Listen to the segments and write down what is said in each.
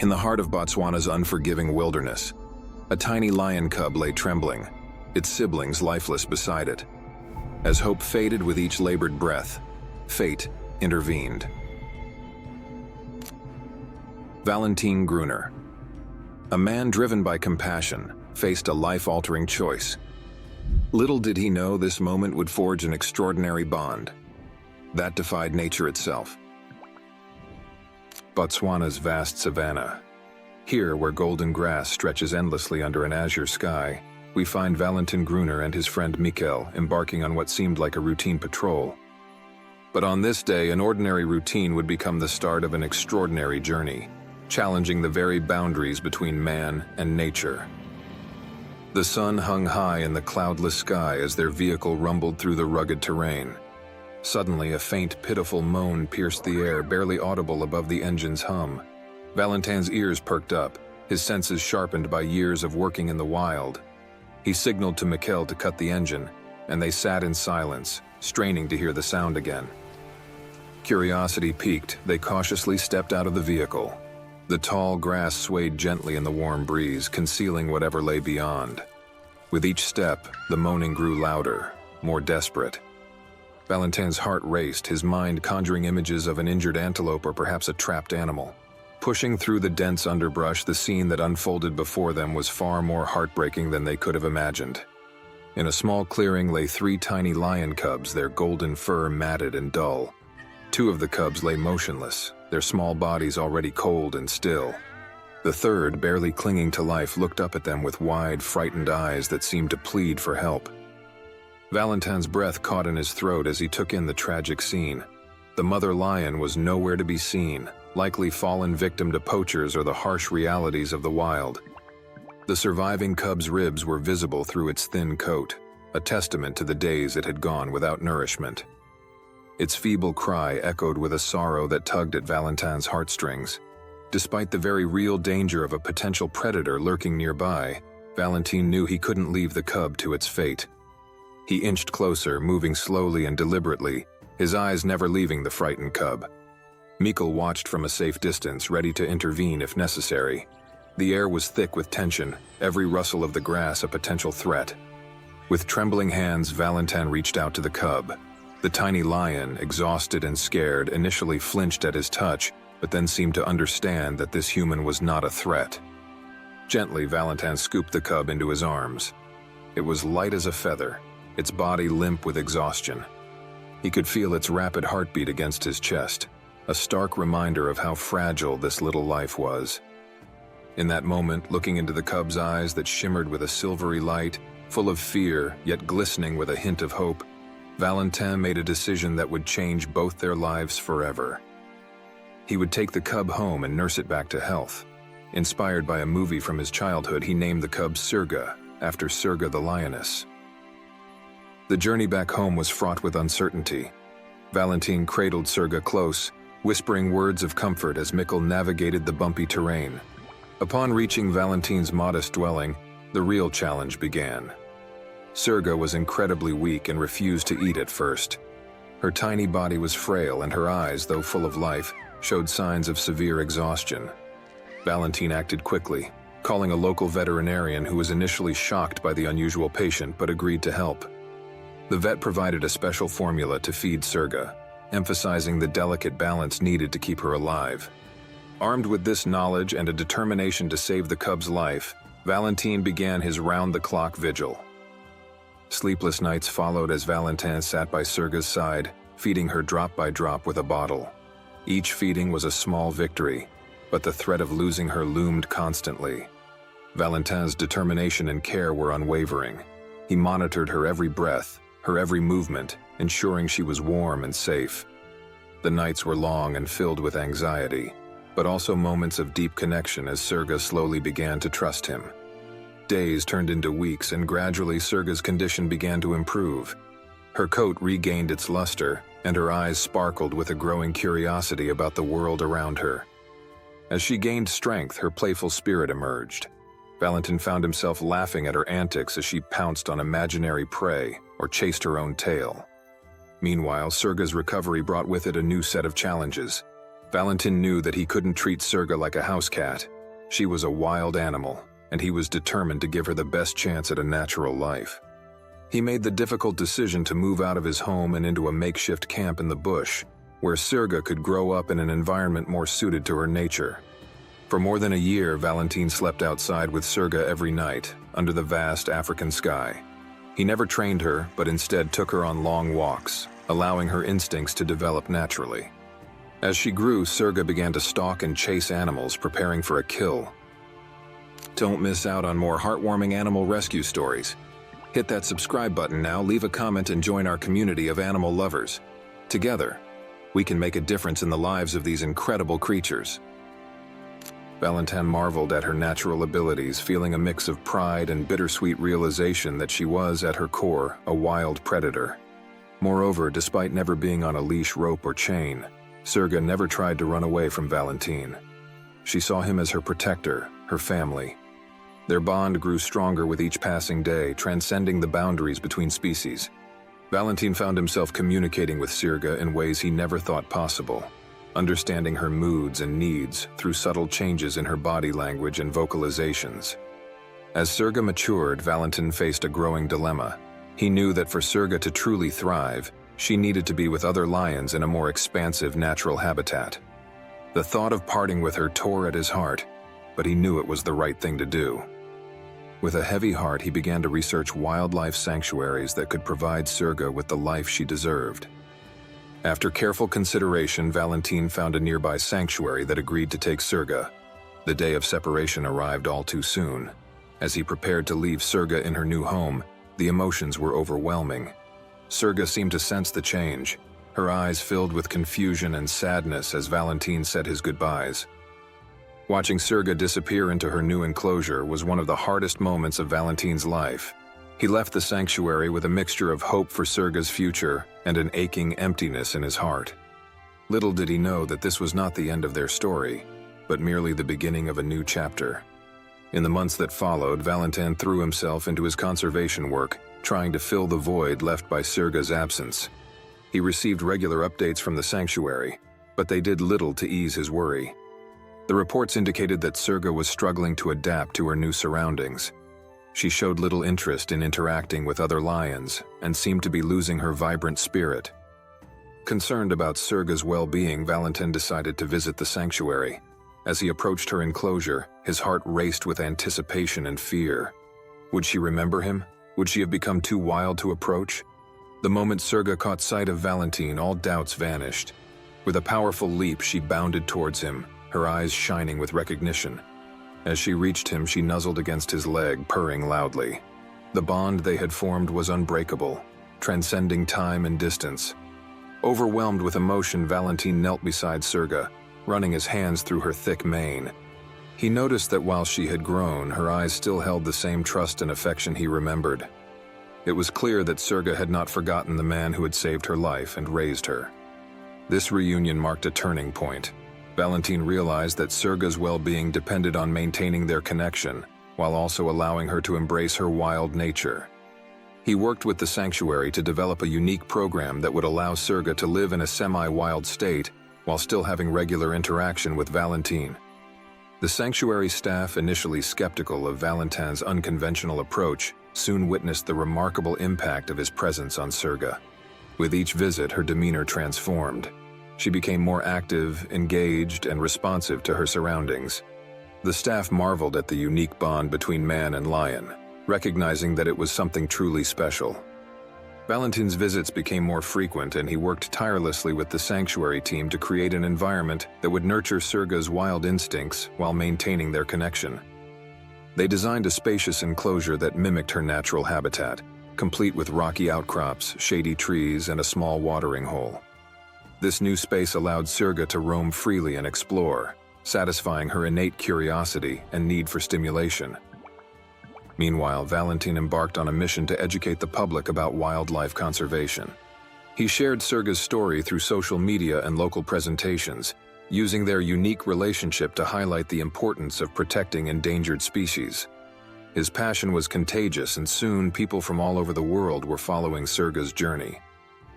In the heart of Botswana's unforgiving wilderness, a tiny lion cub lay trembling, its siblings lifeless beside it. As hope faded with each labored breath, fate intervened. Valentin Gruner, a man driven by compassion, faced a life-altering choice. Little did he know this moment would forge an extraordinary bond that defied nature itself. Botswana's vast savanna. Here, where golden grass stretches endlessly under an azure sky, we find Valentin Gruner and his friend Mikel embarking on what seemed like a routine patrol. But on this day, an ordinary routine would become the start of an extraordinary journey, challenging the very boundaries between man and nature. The sun hung high in the cloudless sky as their vehicle rumbled through the rugged terrain. Suddenly, a faint, pitiful moan pierced the air, barely audible above the engine's hum. Valentin's ears perked up, his senses sharpened by years of working in the wild. He signaled to Mikel to cut the engine, and they sat in silence, straining to hear the sound again. Curiosity piqued, they cautiously stepped out of the vehicle. The tall grass swayed gently in the warm breeze, concealing whatever lay beyond. With each step, the moaning grew louder, more desperate. Valentin's heart raced, his mind conjuring images of an injured antelope or perhaps a trapped animal. Pushing through the dense underbrush, the scene that unfolded before them was far more heartbreaking than they could have imagined. In a small clearing lay 3 tiny lion cubs, their golden fur matted and dull. 2 of the cubs lay motionless, their small bodies already cold and still. The third, barely clinging to life, looked up at them with wide, frightened eyes that seemed to plead for help. Valentin's breath caught in his throat as he took in the tragic scene. The mother lion was nowhere to be seen, likely fallen victim to poachers or the harsh realities of the wild. The surviving cub's ribs were visible through its thin coat, a testament to the days it had gone without nourishment. Its feeble cry echoed with a sorrow that tugged at Valentin's heartstrings. Despite the very real danger of a potential predator lurking nearby, Valentin knew he couldn't leave the cub to its fate. He inched closer, moving slowly and deliberately, his eyes never leaving the frightened cub. Mikel watched from a safe distance, ready to intervene if necessary. The air was thick with tension, every rustle of the grass a potential threat. With trembling hands, Valentin reached out to the cub. The tiny lion, exhausted and scared, initially flinched at his touch, but then seemed to understand that this human was not a threat. Gently, Valentin scooped the cub into his arms. It was light as a feather, its body limp with exhaustion. He could feel its rapid heartbeat against his chest, a stark reminder of how fragile this little life was. In that moment, looking into the cub's eyes that shimmered with a silvery light, full of fear yet glistening with a hint of hope, Valentin made a decision that would change both their lives forever. He would take the cub home and nurse it back to health. Inspired by a movie from his childhood, he named the cub Surga, after Surga the lioness. The journey back home was fraught with uncertainty. Valentin cradled Surga close, whispering words of comfort as Mikel navigated the bumpy terrain. Upon reaching Valentin's modest dwelling, the real challenge began. Surga was incredibly weak and refused to eat at first. Her tiny body was frail and her eyes, though full of life, showed signs of severe exhaustion. Valentin acted quickly, calling a local veterinarian who was initially shocked by the unusual patient but agreed to help. The vet provided a special formula to feed Surga, emphasizing the delicate balance needed to keep her alive. Armed with this knowledge and a determination to save the cub's life, Valentin began his round-the-clock vigil. Sleepless nights followed as Valentin sat by Surga's side, feeding her drop by drop with a bottle. Each feeding was a small victory, but the threat of losing her loomed constantly. Valentin's determination and care were unwavering. He monitored her every breath, her every movement, ensuring she was warm and safe. The nights were long and filled with anxiety, but also moments of deep connection as Surga slowly began to trust him. Days turned into weeks, and gradually Surga's condition began to improve. Her coat regained its luster, and her eyes sparkled with a growing curiosity about the world around her. As she gained strength, her playful spirit emerged. Valentin found himself laughing at her antics as she pounced on imaginary prey or chased her own tail. Meanwhile, Surga's recovery brought with it a new set of challenges. Valentin knew that he couldn't treat Serga like a house cat. She was a wild animal, and he was determined to give her the best chance at a natural life. He made the difficult decision to move out of his home and into a makeshift camp in the bush, where Serga could grow up in an environment more suited to her nature. For more than a year, Valentin slept outside with Serga every night, under the vast African sky. He never trained her, but instead took her on long walks, allowing her instincts to develop naturally. As she grew, Serga began to stalk and chase animals, preparing for a kill. Don't miss out on more heartwarming animal rescue stories. Hit that subscribe button now, leave a comment, and join our community of animal lovers. Together, we can make a difference in the lives of these incredible creatures. Valentin marveled at her natural abilities, feeling a mix of pride and bittersweet realization that she was, at her core, a wild predator. Moreover, despite never being on a leash, rope, or chain, Serga never tried to run away from Valentin. She saw him as her protector, her family. Their bond grew stronger with each passing day, transcending the boundaries between species. Valentin found himself communicating with Serga in ways he never thought possible, understanding her moods and needs through subtle changes in her body language and vocalizations. As Serga matured, Valentin faced a growing dilemma. He knew that for Serga to truly thrive, she needed to be with other lions in a more expansive natural habitat. The thought of parting with her tore at his heart, but he knew it was the right thing to do. With a heavy heart, he began to research wildlife sanctuaries that could provide Serga with the life she deserved. After careful consideration, Valentin found a nearby sanctuary that agreed to take Serga. The day of separation arrived all too soon. As he prepared to leave Serga in her new home, the emotions were overwhelming. Serga seemed to sense the change. Her eyes filled with confusion and sadness as Valentin said his goodbyes. Watching Serga disappear into her new enclosure was one of the hardest moments of Valentin's life. He left the sanctuary with a mixture of hope for Serga's future and an aching emptiness in his heart. Little did he know that this was not the end of their story, but merely the beginning of a new chapter. In the months that followed, Valentin threw himself into his conservation work, trying to fill the void left by Serga's absence. He received regular updates from the sanctuary, but they did little to ease his worry. The reports indicated that Serga was struggling to adapt to her new surroundings. She showed little interest in interacting with other lions and seemed to be losing her vibrant spirit. Concerned about Serga's well-being, Valentin decided to visit the sanctuary. As he approached her enclosure, his heart raced with anticipation and fear. Would she remember him? Would she have become too wild to approach? The moment Serga caught sight of Valentin, all doubts vanished. With a powerful leap, she bounded towards him, her eyes shining with recognition. As she reached him, she nuzzled against his leg, purring loudly. The bond they had formed was unbreakable, transcending time and distance. Overwhelmed with emotion, Valentin knelt beside Serga, running his hands through her thick mane. He noticed that while she had grown, her eyes still held the same trust and affection he remembered. It was clear that Serga had not forgotten the man who had saved her life and raised her. This reunion marked a turning point. Valentin realized that Serga's well-being depended on maintaining their connection, while also allowing her to embrace her wild nature. He worked with the sanctuary to develop a unique program that would allow Serga to live in a semi-wild state while still having regular interaction with Valentin. The sanctuary staff, initially skeptical of Valentin's unconventional approach, soon witnessed the remarkable impact of his presence on Serga. With each visit, her demeanor transformed. She became more active, engaged, and responsive to her surroundings. The staff marveled at the unique bond between man and lion, recognizing that it was something truly special. Valentin's visits became more frequent, and he worked tirelessly with the sanctuary team to create an environment that would nurture Serga's wild instincts while maintaining their connection. They designed a spacious enclosure that mimicked her natural habitat, complete with rocky outcrops, shady trees, and a small watering hole. This new space allowed Serga to roam freely and explore, satisfying her innate curiosity and need for stimulation. Meanwhile, Valentin embarked on a mission to educate the public about wildlife conservation. He shared Serga's story through social media and local presentations, using their unique relationship to highlight the importance of protecting endangered species. His passion was contagious, and soon people from all over the world were following Serga's journey.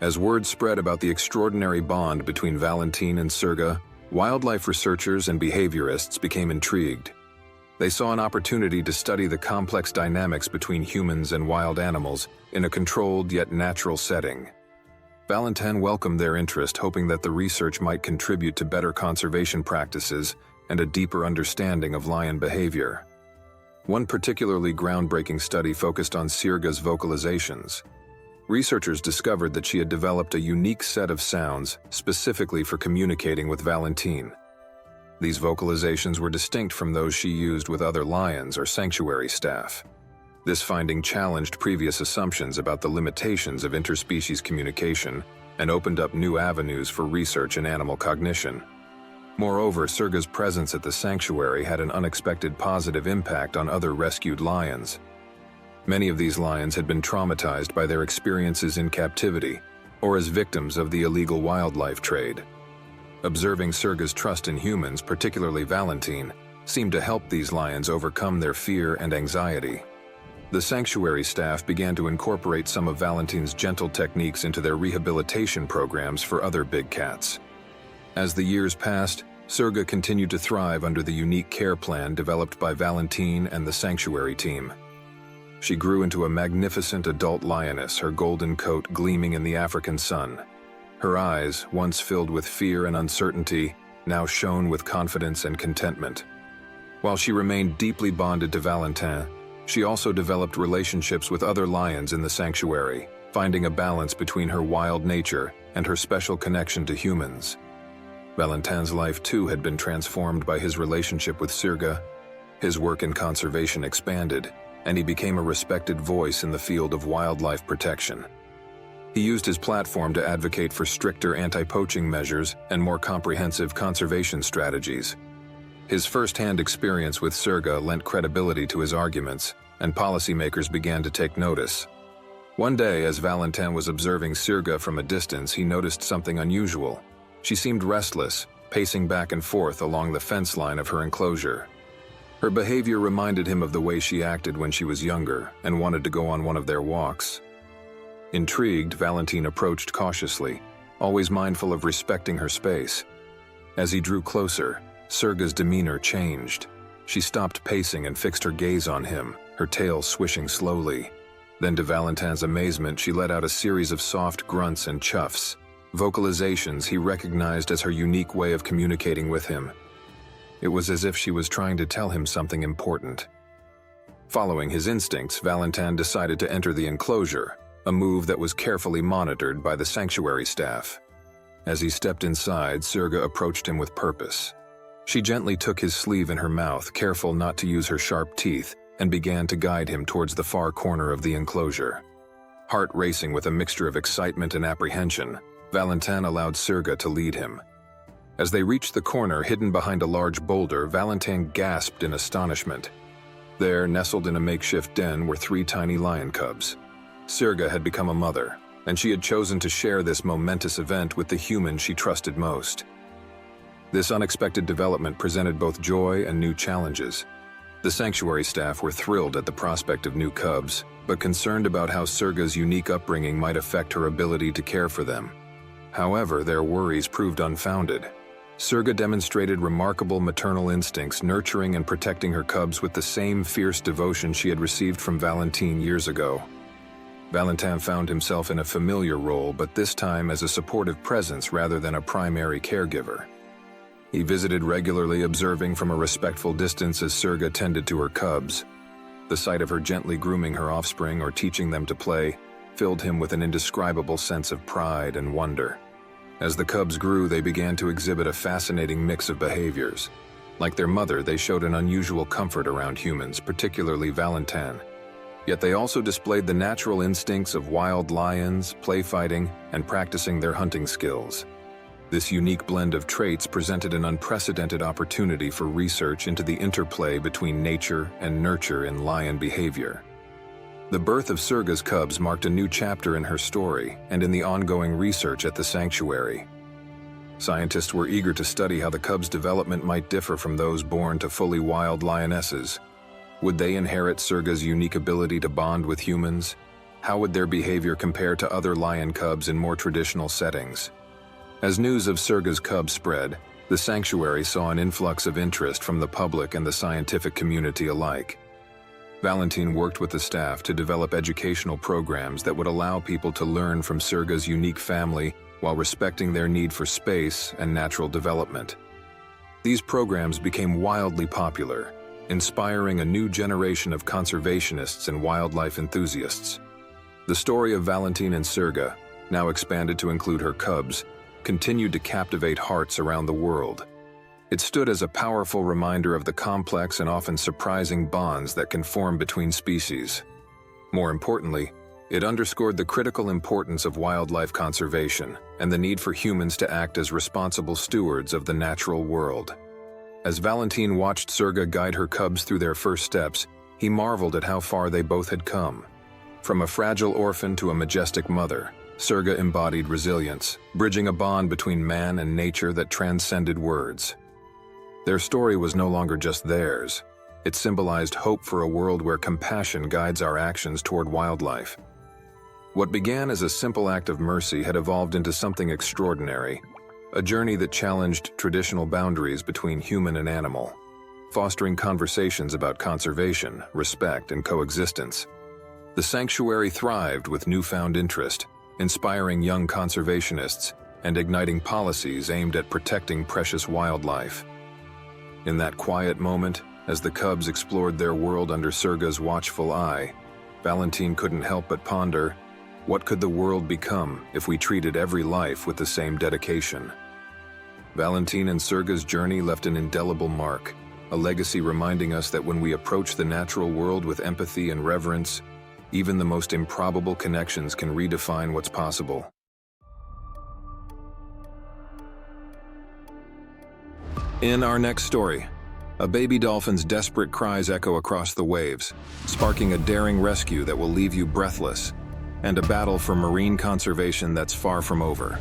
As word spread about the extraordinary bond between Valentin and Serga, Wildlife researchers and behaviorists became intrigued. They saw an opportunity to study the complex dynamics between humans and wild animals in a controlled yet natural setting. Valentin welcomed their interest, hoping that the research might contribute to better conservation practices and a deeper understanding of lion behavior. One particularly groundbreaking study focused on Sirga's vocalizations. Researchers discovered that she had developed a unique set of sounds specifically for communicating with Valentin. These vocalizations were distinct from those she used with other lions or sanctuary staff. This finding challenged previous assumptions about the limitations of interspecies communication and opened up new avenues for research in animal cognition. Moreover, Sirga's presence at the sanctuary had an unexpected positive impact on other rescued lions. Many of these lions had been traumatized by their experiences in captivity or as victims of the illegal wildlife trade. Observing Sirga's trust in humans, particularly Valentin, seemed to help these lions overcome their fear and anxiety. The sanctuary staff began to incorporate some of Valentin's gentle techniques into their rehabilitation programs for other big cats. As the years passed, Sirga continued to thrive under the unique care plan developed by Valentin and the sanctuary team. She grew into a magnificent adult lioness, her golden coat gleaming in the African sun. Her eyes, once filled with fear and uncertainty, now shone with confidence and contentment. While she remained deeply bonded to Valentin, she also developed relationships with other lions in the sanctuary, finding a balance between her wild nature and her special connection to humans. Valentin's life too had been transformed by his relationship with Sirga. His work in conservation expanded, and he became a respected voice in the field of wildlife protection. He used his platform to advocate for stricter anti-poaching measures and more comprehensive conservation strategies. His first-hand experience with Sirga lent credibility to his arguments, and policymakers began to take notice. One day, as Valentin was observing Sirga from a distance, he noticed something unusual. She seemed restless, pacing back and forth along the fence line of her enclosure. Her behavior reminded him of the way she acted when she was younger and wanted to go on one of their walks. Intrigued, Valentin approached cautiously, always mindful of respecting her space. As he drew closer, Sirga's demeanor changed. She stopped pacing and fixed her gaze on him, her tail swishing slowly. Then, to Valentin's amazement, she let out a series of soft grunts and chuffs, vocalizations he recognized as her unique way of communicating with him. It was as if she was trying to tell him something important. Following his instincts, Valentin decided to enter the enclosure, a move that was carefully monitored by the sanctuary staff. As he stepped inside, Sirga approached him with purpose. She gently took his sleeve in her mouth, careful not to use her sharp teeth, and began to guide him towards the far corner of the enclosure. Heart racing with a mixture of excitement and apprehension, Valentin allowed Sirga to lead him. As they reached the corner hidden behind a large boulder, Valentin gasped in astonishment. There, nestled in a makeshift den, were 3 tiny lion cubs. Sirga had become a mother, and she had chosen to share this momentous event with the human she trusted most. This unexpected development presented both joy and new challenges. The sanctuary staff were thrilled at the prospect of new cubs, but concerned about how Sirga's unique upbringing might affect her ability to care for them. However, their worries proved unfounded. Sirga demonstrated remarkable maternal instincts, nurturing and protecting her cubs with the same fierce devotion she had received from Valentin years ago. Valentin found himself in a familiar role, but this time as a supportive presence rather than a primary caregiver. He visited regularly, observing from a respectful distance as Sirga tended to her cubs. The sight of her gently grooming her offspring or teaching them to play filled him with an indescribable sense of pride and wonder. As the cubs grew, they began to exhibit a fascinating mix of behaviors. Like their mother, they showed an unusual comfort around humans, particularly Valentin. Yet they also displayed the natural instincts of wild lions, play fighting, and practicing their hunting skills. This unique blend of traits presented an unprecedented opportunity for research into the interplay between nature and nurture in lion behavior. The birth of Sirga's cubs marked a new chapter in her story and in the ongoing research at the sanctuary. Scientists were eager to study how the cubs' development might differ from those born to fully wild lionesses. Would they inherit Sirga's unique ability to bond with humans? How would their behavior compare to other lion cubs in more traditional settings? As news of Sirga's cubs spread, The sanctuary saw an influx of interest from the public and the scientific community alike. Valentin worked with the staff to develop educational programs that would allow people to learn from Serga's unique family while respecting their need for space and natural development. These programs became wildly popular, inspiring a new generation of conservationists and wildlife enthusiasts. The story of Valentin and Serga, now expanded to include her cubs, continued to captivate hearts around the world. It stood as a powerful reminder of the complex and often surprising bonds that can form between species. More importantly, it underscored the critical importance of wildlife conservation and the need for humans to act as responsible stewards of the natural world. As Valentin watched Serga guide her cubs through their first steps, he marveled at how far they both had come. From a fragile orphan to a majestic mother, Serga embodied resilience, bridging a bond between man and nature that transcended words. Their story was no longer just theirs. It symbolized hope for a world where compassion guides our actions toward wildlife. What began as a simple act of mercy had evolved into something extraordinary, a journey that challenged traditional boundaries between human and animal, fostering conversations about conservation, respect, and coexistence. The sanctuary thrived with newfound interest, inspiring young conservationists and igniting policies aimed at protecting precious wildlife. In that quiet moment, as the cubs explored their world under Serga's watchful eye, Valentin couldn't help but ponder, what could the world become if we treated every life with the same dedication? Valentin and Serga's journey left an indelible mark, a legacy reminding us that when we approach the natural world with empathy and reverence, even the most improbable connections can redefine what's possible. In our next story, a baby dolphin's desperate cries echo across the waves, sparking a daring rescue that will leave you breathless, and a battle for marine conservation that's far from over.